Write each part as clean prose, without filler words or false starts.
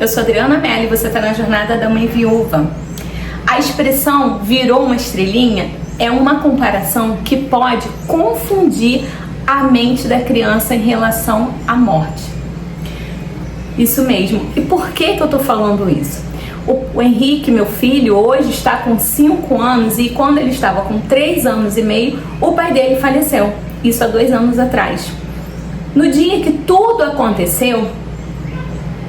Eu sou Adriana Melli e você está na Jornada da Mãe Viúva. A expressão virou uma estrelinha é uma comparação que pode confundir a mente da criança em relação à morte. Isso mesmo. E por que eu estou falando isso? O Henrique, meu filho, hoje está com 5 anos e quando ele estava com 3 anos e meio, o pai dele faleceu. Isso há 2 anos atrás. No dia que tudo aconteceu,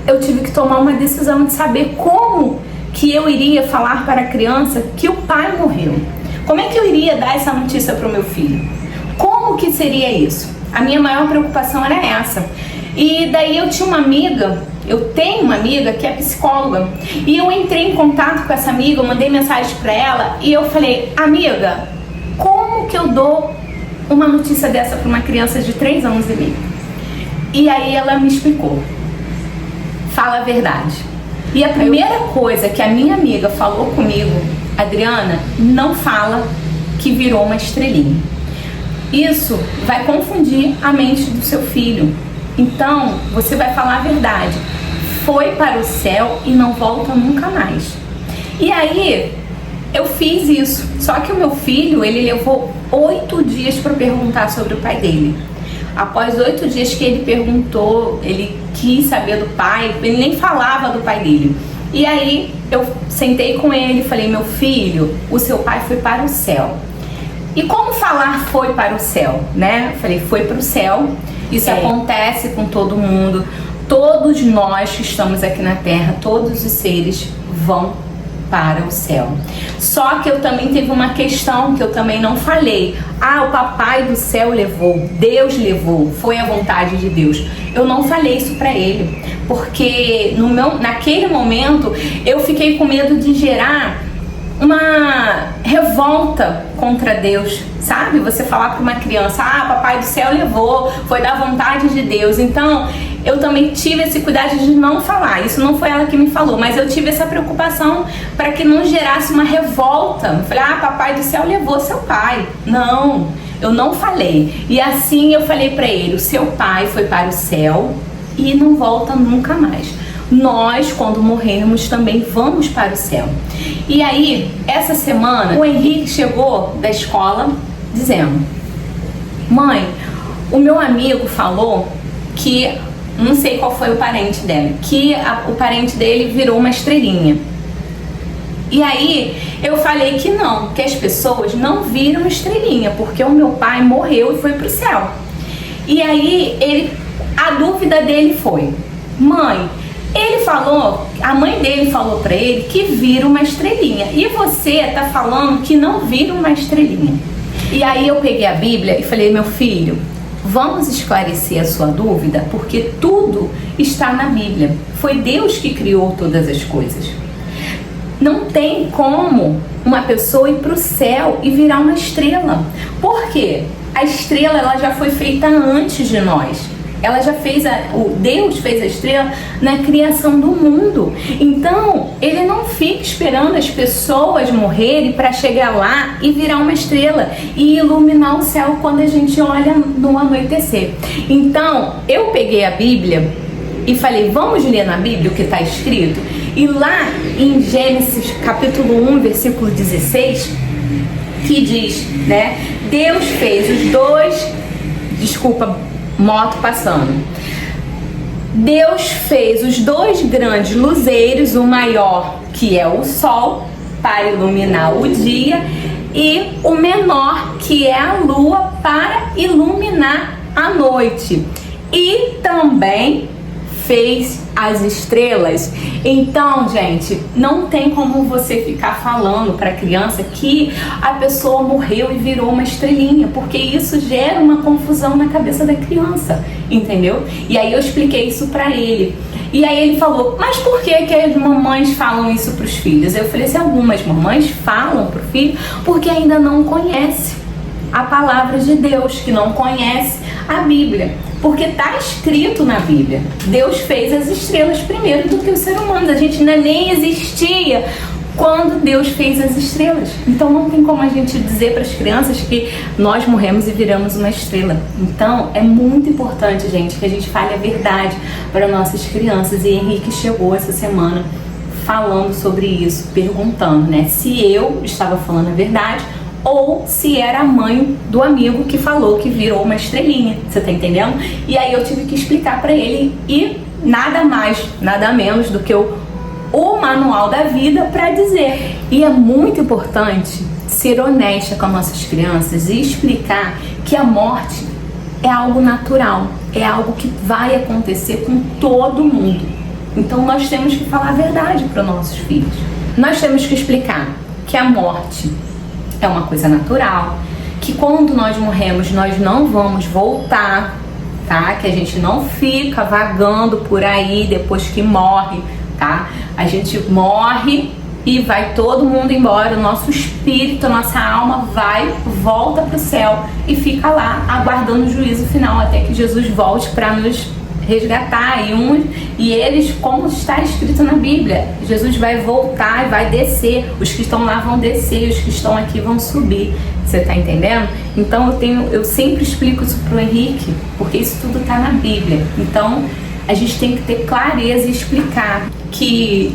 eu tive que tomar uma decisão de saber como que eu iria falar para a criança que o pai morreu. Como é que eu iria dar essa notícia para o meu filho? Como que seria isso? A minha maior preocupação era essa. E daí eu tenho uma amiga que é psicóloga. E eu entrei em contato com essa amiga, eu mandei mensagem para ela e eu falei: amiga, como que eu dou uma notícia dessa para uma criança de 3 anos e meio? E aí ela me explicou. Fala a verdade. E a primeira coisa que a minha amiga falou comigo: Adriana, não fala que virou uma estrelinha. Isso vai confundir a mente do seu filho. Então, você vai falar a verdade. Foi para o céu e não volta nunca mais. E aí, eu fiz isso. Só que o meu filho, ele levou 8 dias para perguntar sobre o pai dele. Após 8 dias que ele perguntou, ele quis saber do pai, ele nem falava do pai dele. E aí eu sentei com ele e falei: meu filho, o seu pai foi para o céu. E como falar foi para o céu, né? Eu falei: foi para o céu. Isso acontece com todo mundo. Todos nós que estamos aqui na Terra, todos os seres vão para o céu. Só que eu também teve uma questão que eu também não falei. O papai do céu levou, Deus levou, foi a vontade de Deus. Eu não falei isso para ele, porque naquele momento eu fiquei com medo de gerar uma revolta contra Deus, sabe? Você falar para uma criança: papai do céu levou, foi da vontade de Deus. Então eu também tive esse cuidado de não falar. Isso não foi ela que me falou, mas eu tive essa preocupação para que não gerasse uma revolta. Eu falei: papai do céu levou seu pai. Não, eu não falei. E assim eu falei para ele: o seu pai foi para o céu e não volta nunca mais. Nós, quando morrermos, também vamos para o céu. E aí, essa semana, o Henrique chegou da escola dizendo: mãe, o meu amigo falou que, não sei qual foi o parente dele, que o parente dele virou uma estrelinha. E aí, eu falei que não, que as pessoas não viram estrelinha, porque o meu pai morreu e foi para o céu. E aí, a dúvida dele foi: mãe, a mãe dele falou pra ele que vira uma estrelinha. E você tá falando que não vira uma estrelinha. E aí eu peguei a Bíblia e falei: meu filho, vamos esclarecer a sua dúvida, porque tudo está na Bíblia. Foi Deus que criou todas as coisas. Não tem como uma pessoa ir pro céu e virar uma estrela. Por quê? A estrela, ela já foi feita antes de nós. Ela já fez, Deus fez a estrela na criação do mundo. Então, ele não fica esperando as pessoas morrerem para chegar lá e virar uma estrela e iluminar o céu quando a gente olha no anoitecer. Então, eu peguei a Bíblia e falei: vamos ler na Bíblia o que está escrito? E lá em Gênesis capítulo 1, versículo 16, que diz, né? Deus fez os dois... moto passando. Deus fez os 2 grandes luzeiros, o maior, que é o sol, para iluminar o dia, e o menor, que é a lua, para iluminar a noite. E também fez as estrelas. Então, gente, não tem como você ficar falando para a criança que a pessoa morreu e virou uma estrelinha, porque isso gera uma confusão na cabeça da criança, entendeu? E aí eu expliquei isso para ele. E aí ele falou: mas por que as mamães falam isso para os filhos? Eu falei assim: algumas mamães falam para o filho porque ainda não conhece a palavra de Deus, que não conhece a Bíblia. Porque está escrito na Bíblia: Deus fez as estrelas primeiro do que os seres humanos. A gente ainda nem existia quando Deus fez as estrelas. Então não tem como a gente dizer para as crianças que nós morremos e viramos uma estrela. Então é muito importante, gente, que a gente fale a verdade para nossas crianças. E Henrique chegou essa semana falando sobre isso, perguntando, né, se eu estava falando a verdade ou se era a mãe do amigo que falou que virou uma estrelinha. Você tá entendendo? E aí eu tive que explicar para ele, e nada mais, nada menos do que o manual da vida para dizer. E é muito importante ser honesta com as nossas crianças e explicar que a morte é algo natural, é algo que vai acontecer com todo mundo. Então nós temos que falar a verdade para os nossos filhos. Nós temos que explicar que a morte é uma coisa natural, que quando nós morremos nós não vamos voltar, tá? Que a gente não fica vagando por aí depois que morre, tá? A gente morre e vai todo mundo embora, o nosso espírito, a nossa alma volta pro céu e fica lá aguardando o juízo final até que Jesus volte para nos resgatar. E eles, como está escrito na Bíblia, Jesus vai voltar e vai descer. Os que estão lá vão descer, os que estão aqui vão subir. Você tá entendendo? Então eu sempre explico isso pro Henrique, porque isso tudo tá na Bíblia. Então a gente tem que ter clareza e explicar que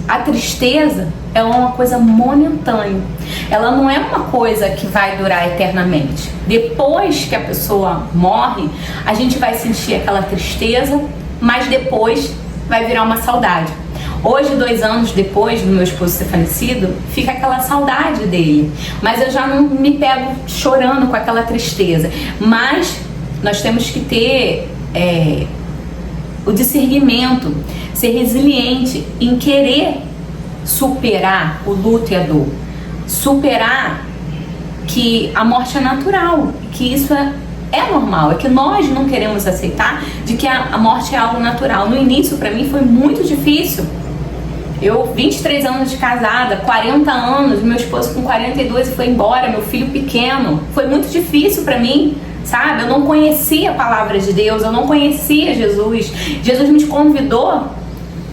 a tristeza é uma coisa momentânea. Ela não é uma coisa que vai durar eternamente. Depois que a pessoa morre, a gente vai sentir aquela tristeza, mas depois vai virar uma saudade. Hoje, 2 anos depois do meu esposo ser falecido, fica aquela saudade dele. Mas eu já não me pego chorando com aquela tristeza. Mas nós temos que ter o discernimento, ser resiliente em querer superar o luto e a dor. Superar que a morte é natural, que isso é normal, é que nós não queremos aceitar de que a morte é algo natural. No início, para mim, foi muito difícil. Eu, 23 anos de casada, 40 anos, meu esposo com 42 foi embora, meu filho pequeno. Foi muito difícil para mim, sabe? Eu não conhecia a palavra de Deus, eu não conhecia Jesus. Jesus me convidou.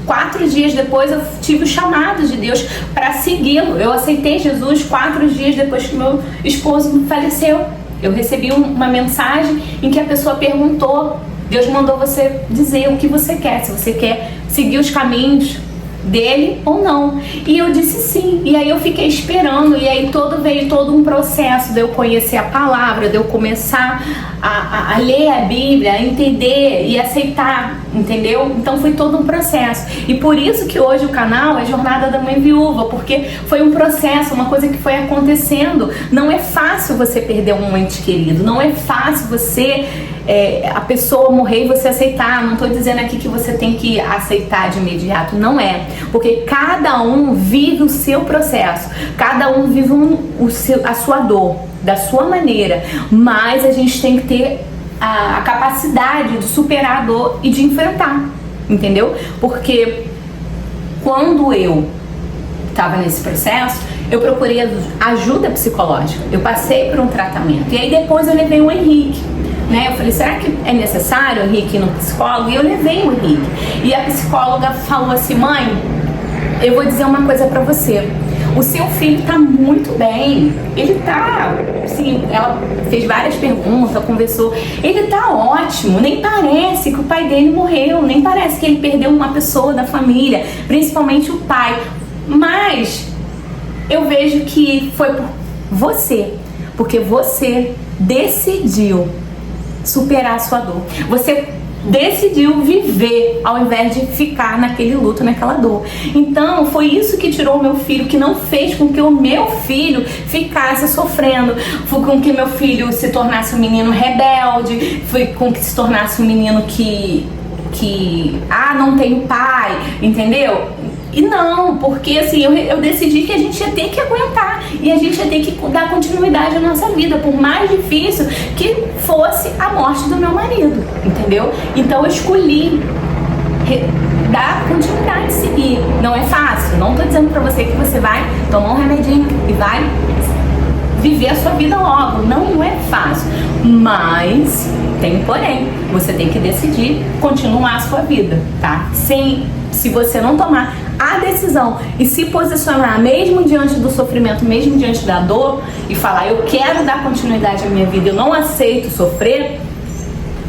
4 dias depois eu tive o chamado de Deus para segui-lo. Eu aceitei Jesus 4 dias depois que meu esposo faleceu. Eu recebi uma mensagem em que a pessoa perguntou: Deus mandou você dizer o que você quer, se você quer seguir os caminhos dele ou não. E eu disse sim. E aí eu fiquei esperando, e aí veio todo um processo de eu conhecer a palavra, de eu começar a ler a Bíblia, a entender e aceitar, entendeu? Então foi todo um processo. E por isso que hoje o canal é Jornada da Mãe Viúva, porque foi um processo, uma coisa que foi acontecendo. Não é fácil você perder um ente querido, não é fácil você a pessoa morrer e você aceitar. Não estou dizendo aqui que você tem que aceitar de imediato, não é, porque cada um vive o seu processo, cada um vive a sua dor da sua maneira, mas a gente tem que ter a capacidade de superar a dor e de enfrentar, entendeu? Porque quando eu estava nesse processo, eu procurei ajuda psicológica, eu passei por um tratamento, e aí depois eu levei o Henrique, né? Eu falei, será que é necessário o Henrique ir no psicólogo? E eu levei o Henrique, e a psicóloga falou assim: mãe, eu vou dizer uma coisa pra você, o seu filho tá muito bem, ele tá, assim, ela fez várias perguntas, conversou, ele tá ótimo, nem parece que o pai dele morreu, nem parece que ele perdeu uma pessoa da família, principalmente o pai, mas eu vejo que foi por você, porque você decidiu superar a sua dor, você decidiu viver ao invés de ficar naquele luto, naquela dor. Então foi isso que tirou o meu filho, que não fez com que o meu filho ficasse sofrendo, foi com que meu filho se tornasse um menino rebelde, foi com que se tornasse um menino que não tem pai, entendeu? E não, porque assim, eu decidi que a gente ia ter que aguentar e a gente ia ter que dar continuidade à nossa vida, por mais difícil que fosse a morte do meu marido, entendeu? Então eu escolhi dar continuidade, seguir. Não é fácil, não tô dizendo pra você que você vai tomar um remedinho e vai viver a sua vida logo, não é fácil, mas tem porém, você tem que decidir continuar a sua vida, tá? Se você não tomar a decisão e se posicionar mesmo diante do sofrimento, mesmo diante da dor, e falar, eu quero dar continuidade à minha vida, eu não aceito sofrer,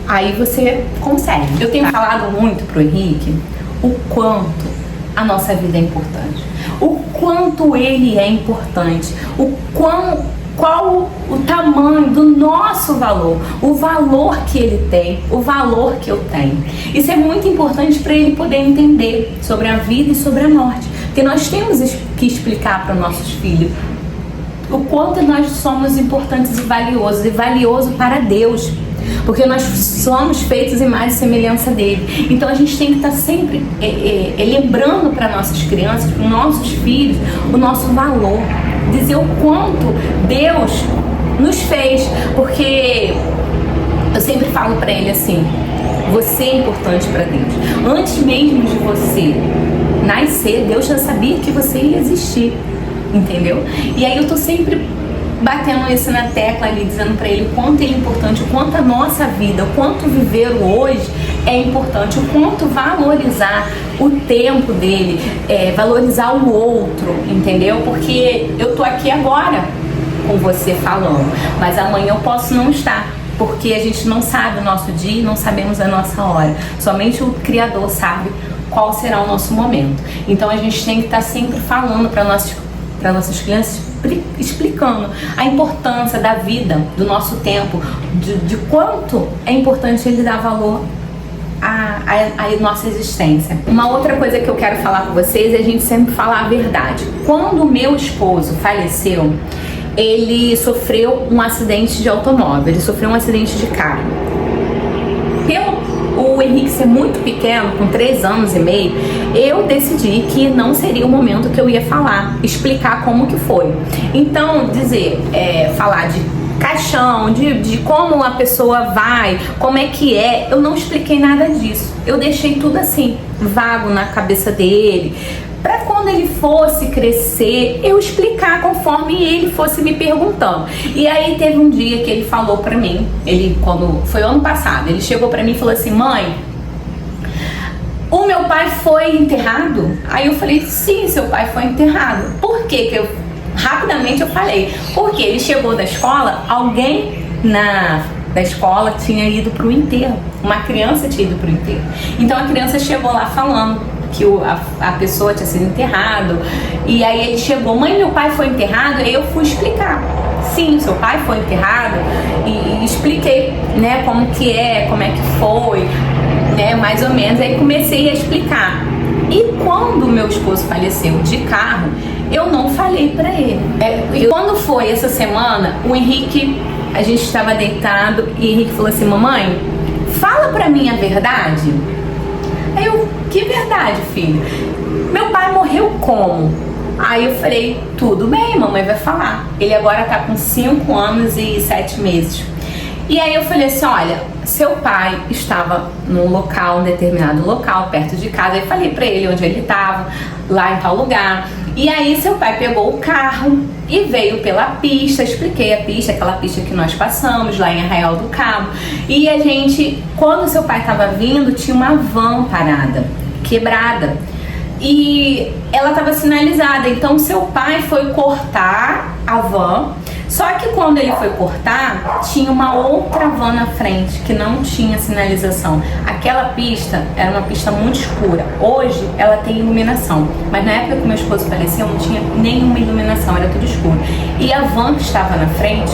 aí você consegue. Eu tenho falado muito pro Henrique o quanto a nossa vida é importante, o quanto ele é importante, qual o tamanho do nosso valor, o valor que ele tem, o valor que eu tenho. Isso é muito importante para ele poder entender sobre a vida e sobre a morte, porque nós temos que explicar para nossos filhos o quanto nós somos importantes e valioso para Deus, porque nós somos feitos em imagem e semelhança dele. Então a gente tem que estar sempre lembrando para nossas crianças, para nossos filhos, o nosso valor, dizer o quanto Deus nos fez, porque eu sempre falo para ele assim, você é importante para Deus. Antes mesmo de você nascer, Deus já sabia que você ia existir, entendeu? E aí eu tô sempre batendo isso na tecla ali, dizendo pra ele o quanto ele é importante, o quanto a nossa vida, o quanto viver o hoje é importante, o quanto valorizar o tempo dele, valorizar o outro, entendeu? Porque eu tô aqui agora com você falando, mas amanhã eu posso não estar, porque a gente não sabe o nosso dia, não sabemos a nossa hora, somente o Criador sabe qual será o nosso momento. Então a gente tem que estar sempre falando para nossas crianças, explicando a importância da vida, do nosso tempo, de quanto é importante ele dar valor à nossa existência. Uma outra coisa que eu quero falar com vocês é a gente sempre falar a verdade. Quando o meu esposo faleceu, ele sofreu um acidente de automóvel, ele sofreu um acidente de carro. O Henrique ser muito pequeno, com 3 anos e meio, eu decidi que não seria o momento que eu ia falar, explicar como que foi. Então, falar de caixão, de como a pessoa vai, como é que é, eu não expliquei nada disso. Eu deixei tudo assim, vago na cabeça dele, para quando ele fosse crescer, eu explicar conforme ele fosse me perguntando. E aí teve um dia que ele falou pra mim, foi ano passado, ele chegou pra mim e falou assim, mãe, o meu pai foi enterrado? Aí eu falei, sim, seu pai foi enterrado. Por quê? Rapidamente eu falei, porque ele chegou da escola, alguém da escola tinha ido pro enterro, uma criança tinha ido pro enterro. Então a criança chegou lá falando que a pessoa tinha sido enterrado, e aí ele chegou, mãe, meu pai foi enterrado? E aí eu fui explicar, sim, seu pai foi enterrado, e expliquei, né, como é que foi, né, mais ou menos, aí comecei a explicar. E quando meu esposo faleceu de carro, eu não falei pra ele. E quando foi essa semana, o Henrique, a gente estava deitado, e o Henrique falou assim, mamãe, fala pra mim a verdade. Aí eu, que verdade, filho? Meu pai morreu como? Aí eu falei, tudo bem, mamãe vai falar. Ele agora tá com 5 anos e 7 meses. E aí eu falei assim, olha, seu pai estava num local, um determinado local, perto de casa. Aí falei pra ele onde ele estava, lá em tal lugar. E aí seu pai pegou o carro e veio pela pista, expliquei a pista, aquela pista que nós passamos lá em Arraial do Cabo. E a gente, quando seu pai estava vindo, tinha uma van parada, quebrada. E ela estava sinalizada, então seu pai foi cortar a van. Só que quando ele foi cortar, tinha uma outra van na frente que não tinha sinalização. Aquela pista era uma pista muito escura. Hoje ela tem iluminação, mas na época que meu esposo faleceu não tinha nenhuma iluminação, era tudo escuro. E a van que estava na frente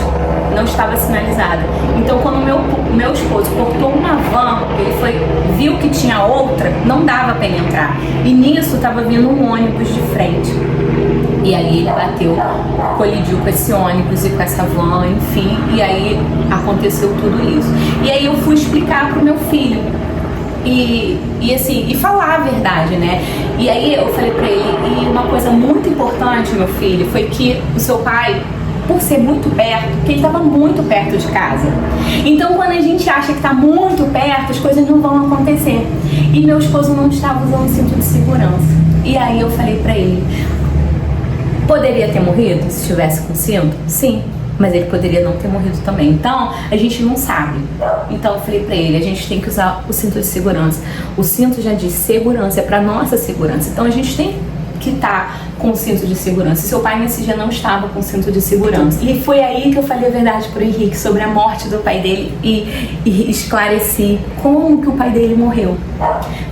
não estava sinalizada. Então quando meu esposo cortou uma van, ele viu que tinha outra, não dava para ele entrar. E nisso estava vindo um ônibus de frente. E aí ele bateu, colidiu com esse ônibus e com essa van, enfim, e aí aconteceu tudo isso. E aí eu fui explicar pro meu filho e falar a verdade, né? E aí eu falei pra ele, e uma coisa muito importante, meu filho, foi que o seu pai, por ser muito perto, porque ele estava muito perto de casa. Então quando a gente acha que está muito perto, as coisas não vão acontecer. E meu esposo não estava usando cinto de segurança. E aí eu falei pra ele, poderia ter morrido se estivesse com cinto? Sim. mas ele poderia não ter morrido também. Então, a gente não sabe. Então, eu falei pra ele, a gente tem que usar o cinto de segurança. O cinto já diz segurança, é pra nossa segurança. Então, a gente tem que estar com o cinto de segurança. Seu pai nesse dia não estava com o cinto de segurança. E foi aí que eu falei a verdade pro Henrique sobre a morte do pai dele e esclareci como que o pai dele morreu,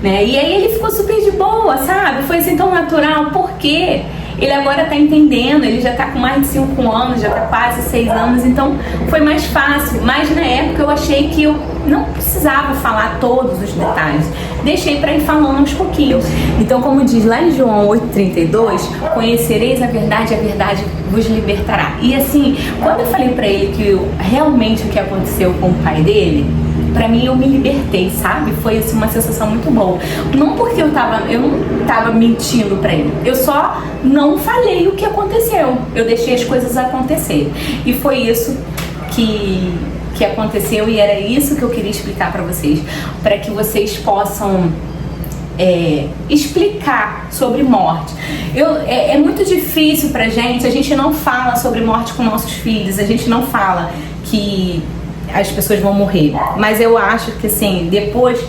né? E aí ele ficou super de boa, sabe? Foi assim tão natural, porque ele agora tá entendendo, ele já tá com mais de 5 anos, já tá quase 6 anos, então foi mais fácil. Mas na época eu achei que eu não precisava falar todos os detalhes, deixei para ir falando aos pouquinhos. Então, como diz lá em João 8,32, conhecereis a verdade vos libertará. E assim, quando eu falei para ele que realmente o que aconteceu com o pai dele, pra mim eu me libertei, sabe? Foi assim, uma sensação muito boa. Não porque eu não tava mentindo pra ele, eu só não falei o que aconteceu, eu deixei as coisas acontecer. E foi isso que aconteceu, e era isso que eu queria explicar pra vocês, para que vocês possam explicar sobre morte. É muito difícil pra gente, a gente não fala sobre morte com nossos filhos, a gente não fala que as pessoas vão morrer, mas eu acho que assim, depois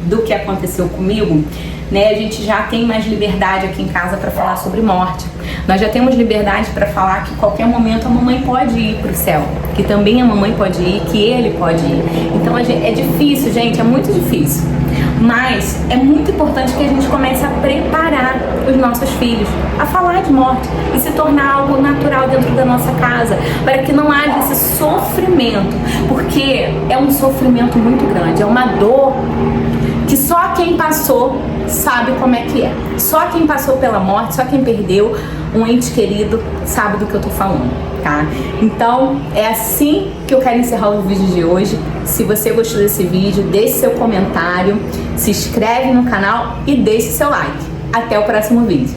do que aconteceu comigo, né, a gente já tem mais liberdade aqui em casa para falar sobre morte. Nós já temos liberdade para falar que qualquer momento a mamãe pode ir pro céu, que também a mamãe pode ir, que ele pode ir. Então é difícil, gente, é muito difícil. Mas é muito importante que a gente comece a preparar os nossos filhos a falar de morte e se tornar algo natural dentro da nossa casa, para que não haja esse sofrimento, porque é um sofrimento muito grande, é uma dor que só quem passou sabe como é que é. Só quem passou pela morte, só quem perdeu um ente querido sabe do que eu tô falando, tá? Então, é assim que eu quero encerrar o vídeo de hoje. Se você gostou desse vídeo, deixe seu comentário, se inscreve no canal e deixe seu like. Até o próximo vídeo.